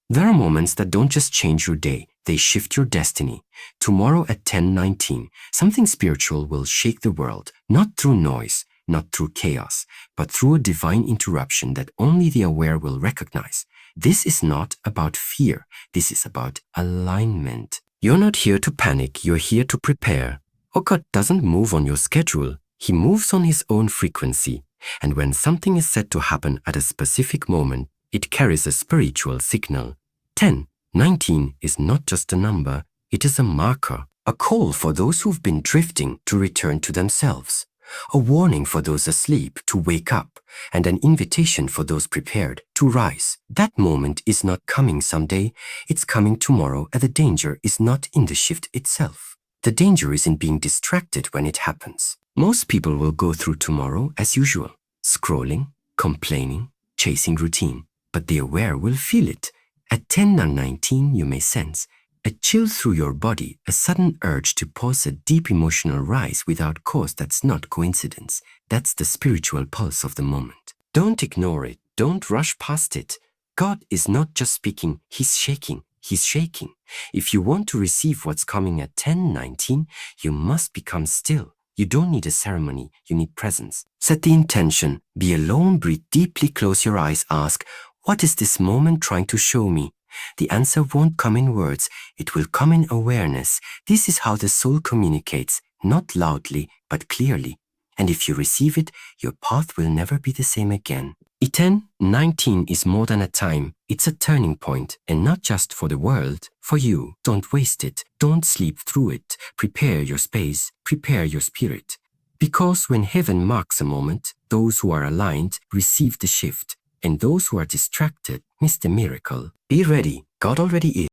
There are moments that don't just change your day, they shift your destiny. Tomorrow at 10:19, something spiritual will shake the world, not through noise, not through chaos, but through a divine interruption that only the aware will recognize. This is not about fear. This is about alignment. You're not here to panic. You're here to prepare. Oh, God doesn't move on your schedule. He moves on his own frequency. And when something is said to happen at a specific moment, it carries a spiritual signal. 10:19 is not just a number. It is a marker, a call for those who've been drifting to return to themselves, a warning for those asleep to wake up, and an invitation for those prepared to rise. That moment is not coming someday, it's coming tomorrow, and the danger is not in the shift itself. The danger is in being distracted when it happens. Most people will go through tomorrow as usual, scrolling, complaining, chasing routine, but the aware will feel it. At 10:19, you may sense a chill through your body, a sudden urge to pause, a deep emotional rise without cause. That's not coincidence. That's the spiritual pulse of the moment. Don't ignore it. Don't rush past it. God is not just speaking, He's shaking. He's shaking. If you want to receive what's coming at 10:19, you must become still. You don't need a ceremony, you need presence. Set the intention. Be alone, breathe deeply, close your eyes, ask, what is this moment trying to show me? The answer won't come in words, it will come in awareness. This is how the soul communicates, not loudly, but clearly. And if you receive it, your path will never be the same again. 10:19 is more than a time, it's a turning point, and not just for the world, for you. Don't waste it, don't sleep through it. Prepare your space, prepare your spirit. Because when heaven marks a moment, those who are aligned receive the shift, and those who are distracted miss the miracle. Be ready, God already is.